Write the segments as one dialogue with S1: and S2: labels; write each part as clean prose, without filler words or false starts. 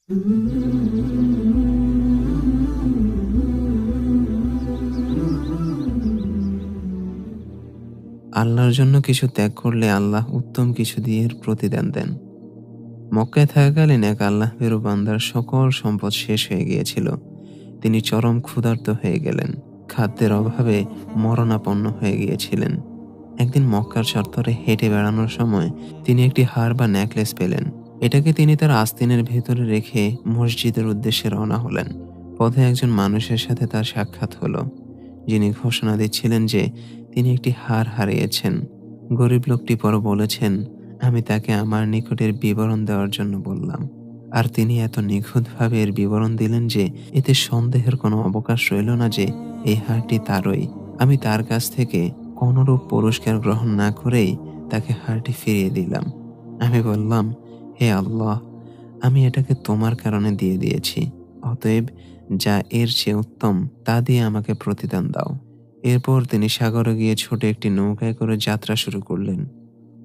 S1: আল্লাহর জন্য কিছু ত্যাগ করলে আল্লাহ উত্তম কিছু দিয়ে এর প্রতিদান দেন। মক্কায় থাকাকালীন এক আল্লাহভীরু বান্দার সকল সম্পদ শেষ হয়ে গিয়েছিল। তিনি চরম ক্ষুধার্ত হয়ে গেলেন। খাদ্যের অভাবে মরণাপন্ন হয়ে গিয়েছিলেন। একদিন মক্কার চত্বরে হেঁটে বেড়ানোর সময় তিনি একটি হার বা নেকলেস পেলেন। এটাকে তিনি তার আস্তিনের ভেতরে রেখে মসজিদের উদ্দেশ্যে রওনা হলেন। পথে একজন মানুষের সাথে তার সাক্ষাৎ হলো, যিনি ঘোষণা দিচ্ছিলেন যে তিনি একটি হার হারিয়েছেন। গরিব লোকটি পরে বলেছেন, আমি তাকে আমার নিকটের বিবরণ দেওয়ার জন্য বললাম, আর তিনি এত নিখুঁতভাবে এর বিবরণ দিলেন যে এতে সন্দেহের কোনো অবকাশ রইল না যে এই হারটি তারই। আমি তার কাছ থেকে কোনরূপ পুরস্কার গ্রহণ না করেই তাকে হারটি ফিরিয়ে দিলাম। আমি বললাম, হে আল্লাহ, আমি এটাকে তোমার কারণে দিয়ে দিয়েছি, অতএব যা এর চেয়ে উত্তম তা দিয়ে আমাকে প্রতিদান দাও। এরপর তিনি সাগরে গিয়ে ছোট একটি নৌকায় করে যাত্রা শুরু করলেন।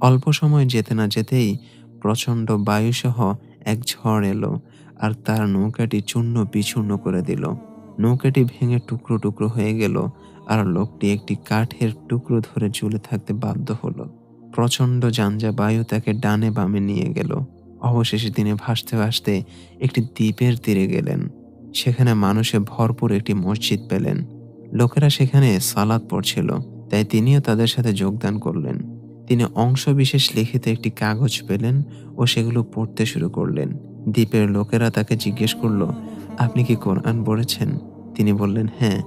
S1: অল্প সময় যেতে না যেতেই প্রচণ্ড বায়ুসহ এক ঝড় এলো আর তার নৌকাটি চূর্ণ বিচূর্ণ করে দিল। নৌকাটি ভেঙে টুকরো টুকরো হয়ে গেল আর লোকটি একটি কাঠের টুকরো ধরে ঝুলে থাকতে বাধ্য হলো। প্রচণ্ড ঝঞ্ঝা বায়ু তাকে ডানে বামে নিয়ে গেল। অবশেষে তিনি ভাসতে ভাসতে একটি দ্বীপের তীরে গেলেন। সেখানে মানুষে ভরপুর একটি মসজিদ পেলেন। লোকেরা সেখানে সালাত পড়ছিল, তাই তিনিও তাদের সাথে যোগদান করলেন। তিনি অংশবিশেষ লিখিত একটি কাগজ পেলেন ও সেগুলো পড়তে শুরু করলেন। দ্বীপের লোকেরা তাকে জিজ্ঞেস করল, আপনি কি কোরআন পড়েছেন? তিনি বললেন, হ্যাঁ।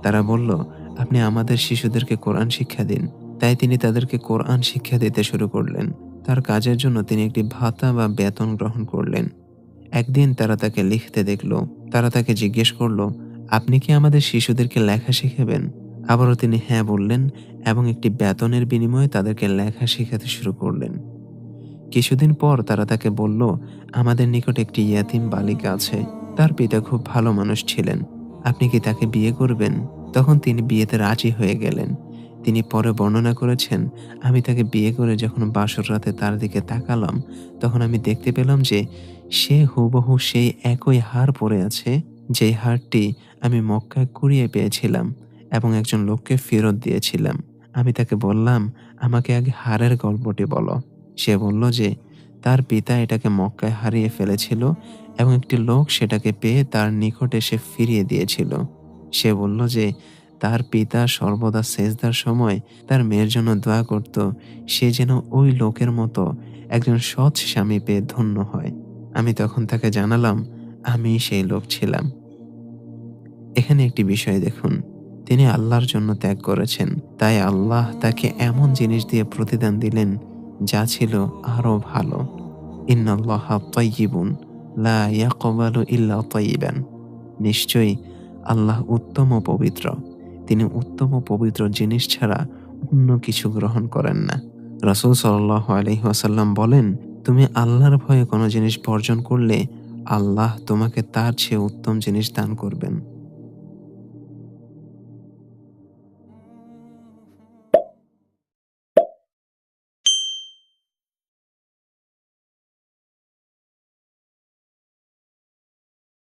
S1: তারা বলল, আপনি আমাদের শিশুদেরকে কোরআন শিক্ষা দিন। তাই তিনি তাদেরকে কোরআন শিক্ষা দিতে শুরু করলেন। তার কাজের জন্য তিনি একটি ভাতা বা বেতন গ্রহণ করলেন। একদিন তারা তাকে লিখতে দেখল। তারা তাকে জিজ্ঞেস করল, আপনি কি আমাদের শিশুদেরকে লেখা শিখাবেন? আবারও তিনি হ্যাঁ বললেন এবং একটি বেতনের বিনিময়ে তাদেরকে লেখা শেখাতে শুরু করলেন। কিছুদিন পর তারা তাকে বলল, আমাদের নিকট একটি ইয়াতীম বালিকা আছে। তার পিতা খুব ভালো মানুষ ছিলেন। আপনি কি তাকে বিয়ে করবেন? তখন তিনি বিয়েতে রাজি হয়ে গেলেন। তিনি পরে বর্ণনা করেছেন, আমি তাকে বিয়ে করে যখন বাসর রাতে তার দিকে তাকালাম, তখন আমি দেখতে পেলাম যে সে হুবহু সেই একই হার পরে আছে, যেই হারটি আমি মক্কায় কুড়িয়ে পেয়েছিলাম এবং একজন লোককে ফেরত দিয়েছিলাম। আমি তাকে বললাম, আমাকে আগে হারের গল্পটি বলো। সে বলল যে তার পিতা এটাকে মক্কায় হারিয়ে ফেলেছিল এবং একটি লোক সেটাকে পেয়ে তার নিকট এসে ফিরিয়ে দিয়েছিল। সে বলল যে তার পিতা সর্বদা সেজদার সময় তার মেয়ের জন্য দোয়া করত, সে যেন ওই লোকের মতো একজন সৎ স্বামী পেয়ে ধন্য হয়। আমি তখন তাকে জানালাম, আমি সেই লোক ছিলাম। এখানে একটি বিষয় দেখুন, তিনি আল্লাহর জন্য ত্যাগ করেছেন, তাই আল্লাহ তাকে এমন জিনিস দিয়ে প্রতিদান দিলেন যা ছিল আরো ভালো। ইন্নাল্লাহা তাইয়্যিবুন লা ইয়াকবালু ইল্লা তাইয়্যিবান। নিশ্চয়ই আল্লাহ উত্তম ও পবিত্র। তিনি উত্তম ও পবিত্র জিনিস ছাড়া অন্য কিছু গ্রহণ করেন না। রাসূল সাল্লাল্লাহু আলাইহি ওয়াসাল্লাম বলেন, তুমি আল্লাহর ভয়ে কোনো জিনিস বর্জন করলে আল্লাহ তোমাকে তার চেয়ে উত্তম জিনিস দান করবেন।